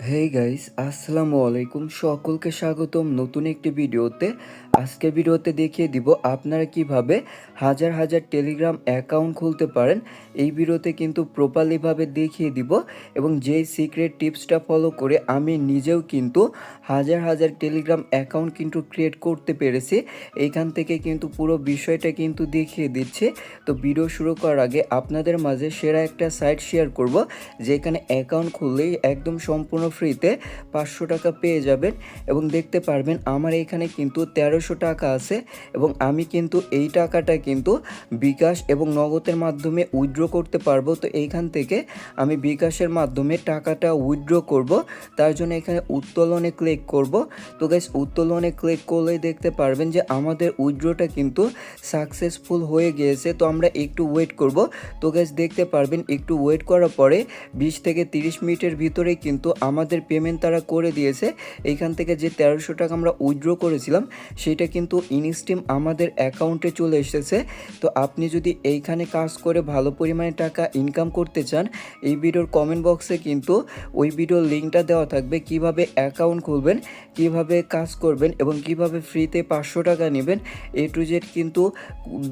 Hey guys, আসসালামু আলাইকুম। সকলকে স্বাগতম নতুন একটি ভিডিওতে। আজকের ভিডিওতে দেখিয়ে দিব আপনারা কিভাবে হাজার হাজার টেলিগ্রাম অ্যাকাউন্ট খুলতে পারেন। এই ভিডিওতে কিন্তু প্রপারলিভাবে দেখিয়ে দিব এবং যেই সিক্রেট টিপসটা ফলো করে আমি নিজেও কিন্তু হাজার হাজার টেলিগ্রাম অ্যাকাউন্ট কিন্তু ক্রিয়েট করতে পেরেছি। এইখান থেকে কিন্তু পুরো বিষয়টা কিন্তু দেখিয়ে দিচ্ছে। তো ভিডিও শুরু করার আগে আপনাদের মাঝে সেরা একটা সাইট শেয়ার করব, যেখানে অ্যাকাউন্ট খুললেই একদম সম্পূর্ণ ফ্রিতে 500 টাকা পেয়ে যাবেন এবং দেখতে পারবেন আমার এখানে কিন্তু 1300 টাকা আছে এবং আমি কিন্তু এই টাকাটা কিন্তু বিকাশ এবং নগদের মাধ্যমে উইথড্র করতে পারবো। তো এইখান থেকে আমি বিকাশের মাধ্যমে টাকাটা উইথড্র করব। তার জন্য এখানে উত্তোলনে ক্লিক করব। তো গাইস, উত্তোলনে ক্লিক করলেই দেখতে পারবেন যে আমাদের উইথড্রটা কিন্তু সাকসেসফুল হয়ে গিয়েছে। তো আমরা একটু ওয়েট করব। তো গাইস, দেখতে পারবেন একটু ওয়েট করার পরে 20 থেকে 30 মিনিটের ভিতরেই কিন্তু আমাদের পেমেন্ট তারা করে দিয়েছে। এইখান থেকে যে 1300 টাকা আমরা উইথড্র করেছিলাম সেটা কিন্তু ইনস্ট্যান্ট আমাদের অ্যাকাউন্টে চলে এসেছে। তো আপনি যদি এইখানে কাজ করে ভালো পরিমাণে টাকা ইনকাম করতে চান, এই ভিডিওর কমেন্ট বক্সে কিন্তু ওই ভিডিওর লিঙ্কটা দেওয়া থাকবে, কিভাবে অ্যাকাউন্ট খুলবেন, কিভাবে কাজ করবেন এবং কিভাবে ফ্রিতে 500 টাকা নেবেন। A to Z কিন্তু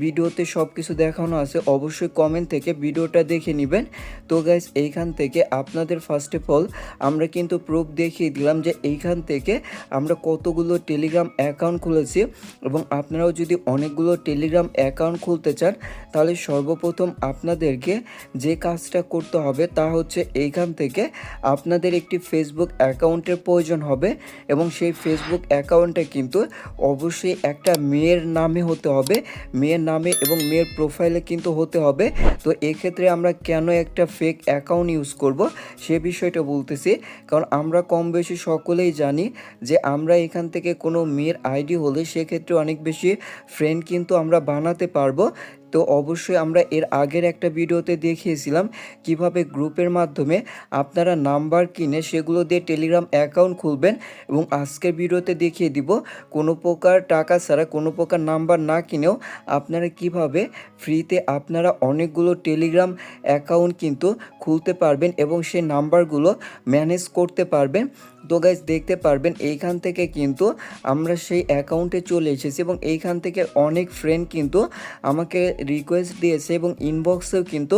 ভিডিওতে সব কিছু দেখানো আছে। অবশ্যই কমেন্ট থেকে ভিডিওটা দেখে নেবেন। তো গাইস, এইখান থেকে আপনাদের ফার্স্ট অফ অল আমরা কিন্তু প্রুফ দেখিয়ে দিলাম যে এইখান থেকে আমরা কতগুলো টেলিগ্রাম অ্যাকাউন্ট খুলেছি এবং আপনারাও যদি অনেকগুলো টেলিগ্রাম অ্যাকাউন্ট খুলতে চান তাহলে সর্বপ্রথম আপনাদেরকে যে কাজটা করতে হবে তা হচ্ছে এইখান থেকে আপনাদের একটি ফেসবুক অ্যাকাউন্টের প্রয়োজন হবে এবং সেই ফেসবুক অ্যাকাউন্টটা কিন্তু অবশ্যই একটা মেয়ের নামে হতে হবে, মেয়ের নামে এবং মেয়ের প্রোফাইলে কিন্তু হতে হবে। তো এক্ষেত্রে আমরা কেন একটা ফেক অ্যাকাউন্ট ইউজ করব সে বিষয়টা বলতেছি, কারণ আমরা কম বেশি সকলেই জানি যে আমরা এখান থেকে কোনো মেয়ের আইডি হলে সেক্ষেত্রে অনেক বেশি ফ্রেন্ড কিন্তু আমরা বানাতে পারবো। তো অবশ্যই আমরা এর আগের একটা ভিডিওতে দেখিয়েছিলাম কিভাবে গ্রুপের মাধ্যমে আপনারা নাম্বার কিনে সেগুলো দিয়ে টেলিগ্রাম অ্যাকাউন্ট খুলবেন এবং আজকের ভিডিওতে দেখিয়ে দিব কোনো প্রকার টাকা ছাড়া, কোনো প্রকার নাম্বার না কিনেও আপনারা কিভাবে ফ্রিতে আপনারা অনেকগুলো টেলিগ্রাম অ্যাকাউন্ট কিন্তু খুলতে পারবেন এবং সেই নাম্বারগুলো ম্যানেজ করতে পারবেন। তো গাইজ, দেখতে পারবেন এইখান থেকে কিন্তু আমরা সেই অ্যাকাউন্টে চলে এসেছি এবং এইখান থেকে অনেক ফ্রেন্ড কিন্তু আমাকে রিকোয়েস্ট দিয়েছে এবং ইনবক্সেও কিন্তু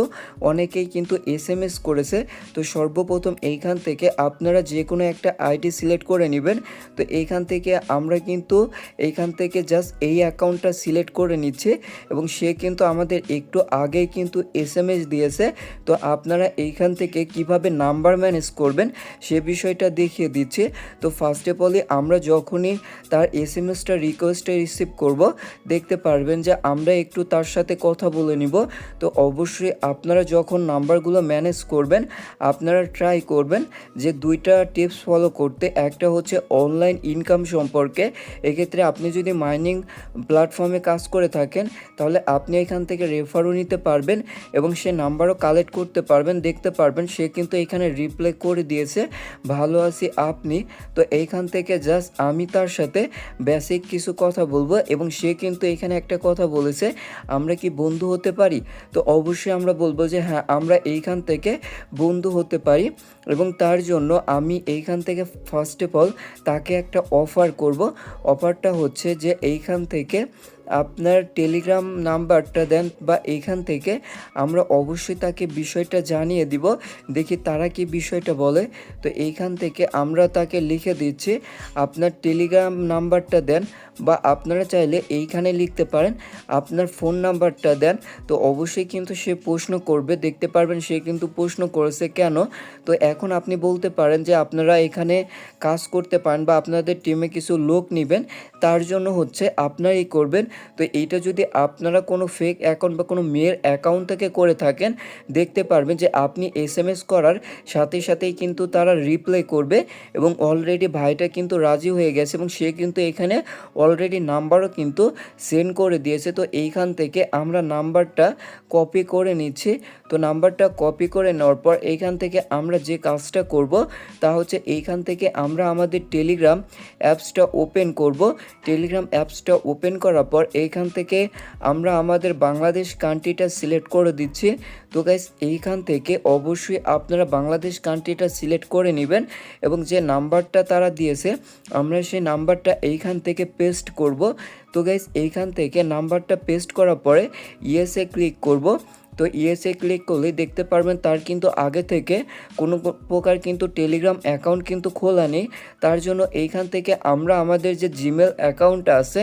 অনেকেই কিন্তু SMS করেছে। তো সর্বপ্রথম এইখান থেকে আপনারা যে কোনো একটা আইডি সিলেক্ট করে নেবেন। তো এইখান থেকে আমরা কিন্তু এইখান থেকে জাস্ট এই অ্যাকাউন্টটা সিলেক্ট করে নিচ্ছি এবং সে কিন্তু আমাদের একটু আগেই কিন্তু SMS দিয়েছে। তো আপনারা এইখান থেকে কিভাবে নাম্বার ম্যানেজ করবেন সে বিষয়টা দেখিয়ে দিচ্ছি। তো ফার্স্ট অফ অল আমরা যখনই তার SMSটা রিকোয়েস্টে রিসিভ করব, দেখতে পারবেন যে আমরা একটু তার সাথে কথা বলে নিব। তো অবশ্যই আপনারা যখন নাম্বারগুলো ম্যানেজ করবেন আপনারা ট্রাই করবেন যে দুইটা টিপস ফলো করতে। একটা হচ্ছে অনলাইন ইনকাম সম্পর্কে। এক্ষেত্রে আপনি যদি মাইনিং প্ল্যাটফর্মে কাজ করে থাকেন তাহলে আপনি এখান থেকে রেফারও নিতে পারবেন এবং সে নাম্বারও কালেক্ট করতে পারবেন। দেখতে পারবেন সে কিন্তু এখানে রিপ্লাই করে দিয়েছে, ভালো আছি আপনি। তো এইখান থেকে জাস্ট আমি তার সাথে বেসিক কিছু কথা বলবো এবং সে কিন্তু এখানে একটা কথা বলেছে, আমরা কি বন্ধু হতে পারি? তো অবশ্যই আমরা বলবো যে হ্যাঁ, আমরা এইখান থেকে বন্ধু হতে পারি এবং তার জন্য আমি এইখান থেকে ফার্স্ট অফ অল তাকে একটা অফার করব। অফারটা হচ্ছে যে এইখান থেকে আপনার টেলিগ্রাম নাম্বারটা দেন বা এইখান থেকে আমরা অবশ্যই তাকে বিষয়টা জানিয়ে দিব, দেখি তারা কি বিষয়টা বলে। তো এইখান থেকে আমরা তাকে লিখে দিচ্ছি আপনার টেলিগ্রাম নাম্বারটা দেন বা আপনারা চাইলে এইখানে লিখতে পারেন আপনার ফোন নাম্বারটা দেন। তো অবশ্যই কিন্তু সে প্রশ্ন করবে, দেখতে পারবেন সে কিন্তু প্রশ্ন করেছে কেন। তো এখন আপনি বলতে পারেন যে আপনারা এখানে কাজ করতে পারেন বা আপনাদের টিমে কিছু লোক নেবেন, তার জন্য হচ্ছে আপনারাই করবেন। তো এইটা যদি আপনারা কোনো ফেক অ্যাকাউন্ট বা কোনো মেয়ের অ্যাকাউন্ট থেকে করে থাকেন, দেখতে পারবেন যে আপনি SMS করার সাথে সাথেই কিন্তু তারা রিপ্লাই করবে এবং অলরেডি ভাইটা কিন্তু রাজি হয়ে গেছে এবং সে কিন্তু এখানে অলরেডি নাম্বারও কিন্তু সেন্ড করে দিয়েছে। তো এইখান থেকে আমরা নাম্বারটা কপি করে নিচ্ছি। তো নাম্বারটা কপি করে নেওয়ার পর এইখান থেকে আমরা যে কাজটা করব তা হচ্ছে এইখান থেকে আমরা আমাদের টেলিগ্রাম অ্যাপসটা ওপেন করব। টেলিগ্রাম অ্যাপসটা ওপেন করার পর এইখান থেকে আমরা আমাদের বাংলাদেশ কান্ট্রিটা সিলেক্ট করে দিচ্ছি। তো গাইস এইখান থেকে অবশ্যই আপনারা বাংলাদেশ কান্ট্রিটা সিলেক্ট করে নেবেন এবং যে নাম্বারটা তারা দিয়েছে আমরা সেই নাম্বারটা এইখান থেকে পেস্ট করব। তো গাইস এইখান থেকে নাম্বারটা পেস্ট করার পরে ইয়েসে ক্লিক করব। তো ইয়েসে ক্লিক করলেই দেখতে পারবেন তার কিন্তু আগে থেকে কোনো প্রকার কিন্তু টেলিগ্রাম অ্যাকাউন্ট কিন্তু খোলা নেই। তার জন্য এইখান থেকে আমরা আমাদের যে জিমেল অ্যাকাউন্ট আছে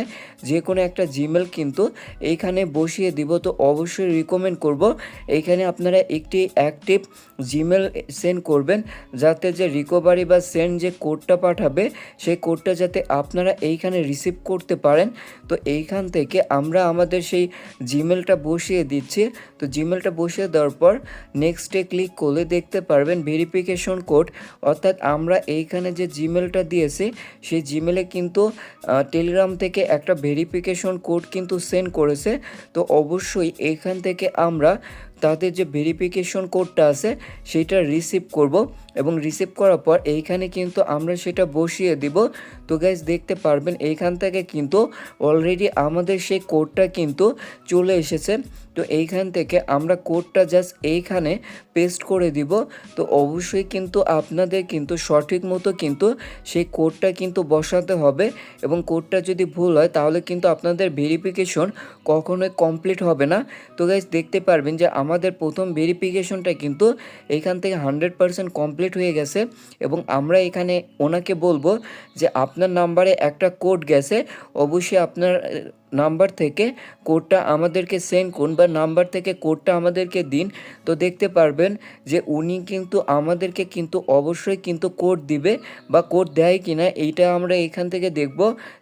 যে কোনো একটা জিমেল কিন্তু এইখানে বসিয়ে দিব। তো অবশ্যই রিকমেন্ড করব এইখানে আপনারা একটি অ্যাক্টিভ জিমেল সেন্ড করবেন, যাতে যে রিকভারি বা সেন্ড যে কোডটা পাঠাবে সেই কোডটা যাতে আপনারা এইখানে রিসিভ করতে পারেন। তো এইখান থেকে আমরা আমাদের সেই জিমেলটা বসিয়ে দিচ্ছি। তো জিমেলটা বসিয়ে দেওয়ার পর নেক্সটে ক্লিক করলে দেখতে পারবেন ভেরিফিকেশন কোড, অর্থাৎ আমরা এইখানে যে জিমেলটা দিয়েছি সেই জিমেলে কিন্তু টেলিগ্রাম থেকে একটা ভেরিফিকেশন কোড কিন্তু সেন্ড করেছে। তো অবশ্যই এইখান থেকে আমরা তাদের যে ভেরিফিকেশন কোডটা আছে সেটা রিসিভ করব এবং রিসিভ করার পর এইখানে কিন্তু আমরা সেটা বসিয়ে দিব। তো গাইস দেখতে পারবেন এইখান থেকে কিন্তু অলরেডি আমাদের সেই কোডটা কিন্তু চলে এসেছে। তো এইখান থেকে আমরা কোডটা জাস্ট এইখানে পেস্ট করে দিব। তো অবশ্যই কিন্তু আপনাদের কিন্তু সঠিক মতো কিন্তু সেই কোডটা কিন্তু বসাতে হবে এবং কোডটা যদি ভুল হয় তাহলে কিন্তু আপনাদের ভেরিফিকেশন কখনোই কমপ্লিট হবে না। তো গাইস দেখতে পারবেন যে আমাদের প্রথম ভেরিফিকেশনটা কিন্তু এখান থেকে 100% কমপ্লিট হয়ে গেছে এবং আমরা এখানে ওনাকে বলবো যে আপনার নাম্বারে একটা কোড গেছে, অবশ্যই আপনার নাম্বার থেকে কোডটা আমাদেরকে সেন্ড করুন বা নাম্বার থেকে কোডটা আমাদেরকে দিন। তো দেখতে পারবেন যে উনি কিন্তু আমাদেরকে কিন্তু অবশ্যই কিন্তু কোড দিবে বা কোড দেয় কিনা এইটা আমরা এখান থেকে দেখব।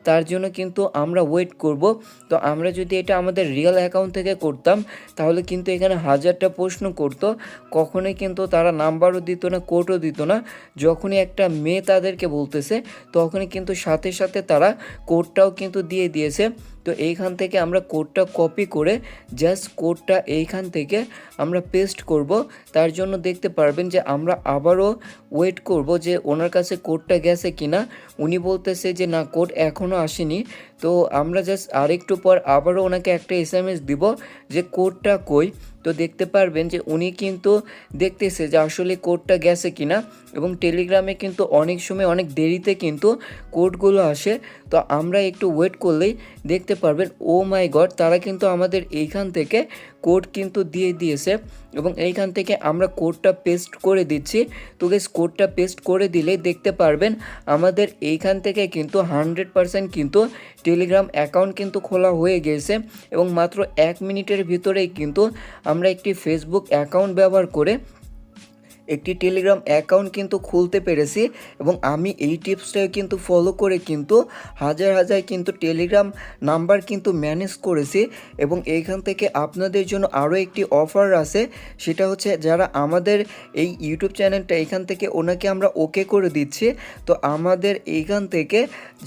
তার জন্য কিন্তু আমরা ওয়েট করব। তো আমরা যদি এটা আমাদের রিয়েল অ্যাকাউন্ট থেকে করতাম তাহলে কিন্তু এখানে হাজারটা প্রশ্ন করতো, কখনোই কিন্তু তারা নাম্বারও দিত না কোডও দিত না। যখনই একটা মেয়ে তাদেরকে বলতেছে তখনই কিন্তু সাথে সাথে তারা কোডটাও কিন্তু দিয়ে দিয়েছে। তো এইখান থেকে আমরা কোডটা কপি করে জাস্ট কোডটা এইখান থেকে আমরা পেস্ট করব। তার জন্য দেখতে পারবেন যে আমরা আবারও ওয়েট করব যে ওনার কাছে কোডটা গেছে কিনা। উনি বলতেছে যে না, কোড এখনও আসেনি। তো আমরা জাস্ট আরেকটু পর আবারও ওনাকে একটা এসএমএস দিব যে কোডটা কই। তো দেখতে পারবেন যে উনি কিন্তু দেখতেছে যে আসলে কোডটা গেছে কিনা এবং টেলিগ্রামে কিন্তু অনেক সময় অনেক দেরিতে কিন্তু কোডগুলো আসে। তো আমরা একটু ওয়েট করলেই দেখতে পারবেন ও মাই গড, তারা কিন্তু আমাদের এইখান থেকে কোড কিন্তু দিয়ে দিয়েছে এবং এইখান থেকে আমরা কোডটা পেস্ট করে দিচ্ছি। তো গাইস কোডটা পেস্ট করে দিলে দেখতে পারবেন আমাদের এইখান থেকে কিন্তু 100% কিন্তু টেলিগ্রাম অ্যাকাউন্ট কিন্তু খোলা হয়ে গেছে এবং মাত্র 1 মিনিটের ভিতরেই কিন্তু আমরা একটি ফেসবুক অ্যাকাউন্ট ব্যবহার করে একটি টেলিগ্রাম অ্যাকাউন্ট কিন্তু খুলতে পেরেছি এবং আমি এই টিপসটাও কিন্তু ফলো করে কিন্তু হাজার হাজার কিন্তু টেলিগ্রাম নাম্বার কিন্তু ম্যানেজ করেছি। এবং এইখান থেকে আপনাদের জন্য আরও একটি অফার আছে, সেটা হচ্ছে যারা আমাদের এই ইউটিউব চ্যানেলটা এখান থেকে ওনাকে আমরা ওকে করে দিচ্ছি। তো আমাদের এইখান থেকে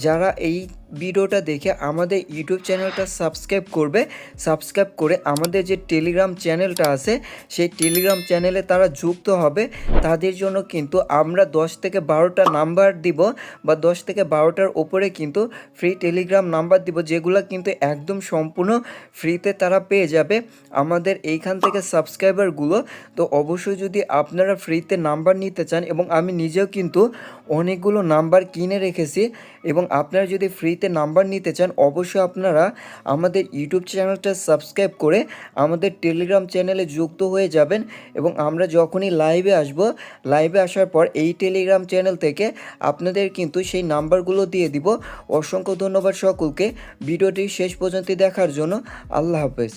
যারা এই ভিডিওটা দেখে আমাদের ইউটিউব চ্যানেলটা সাবস্ক্রাইব করবে, সাবস্ক্রাইব করে আমাদের যে টেলিগ্রাম চ্যানেলটা আছে সেই টেলিগ্রাম চ্যানেলে তারা যুক্ত হবে, তাদের জন্য কিন্তু আমরা 10 থেকে 12টা নাম্বার দিব বা 10 থেকে 12টার ওপরে কিন্তু ফ্রি টেলিগ্রাম নাম্বার দিব, যেগুলো কিন্তু একদম সম্পূর্ণ ফ্রিতে তারা পেয়ে যাবে আমাদের এইখান থেকে সাবস্ক্রাইবারগুলো। তো অবশ্যই যদি আপনারা ফ্রিতে নাম্বার নিতে চান, এবং আমি নিজেও কিন্তু অনেকগুলো নাম্বার কিনে রেখেছি, এবং আপনারা যদি ফ্রিতে নাম্বার নিতে চান অবশ্যই আপনারা আমাদের ইউটিউব চ্যানেলটা সাবস্ক্রাইব করে আমাদের টেলিগ্রাম চ্যানেলে যুক্ত হয়ে যাবেন। এবং আমরা যখনই লাইভে আসব, লাইভে আসার পর এই টেলিগ্রাম চ্যানেল থেকে আপনাদের কিন্তু সেই নাম্বারগুলো দিয়ে দিব। অসংখ্য ধন্যবাদ সকলকে ভিডিওটি শেষ পর্যন্ত দেখার জন্য। আল্লাহ হাফেজ।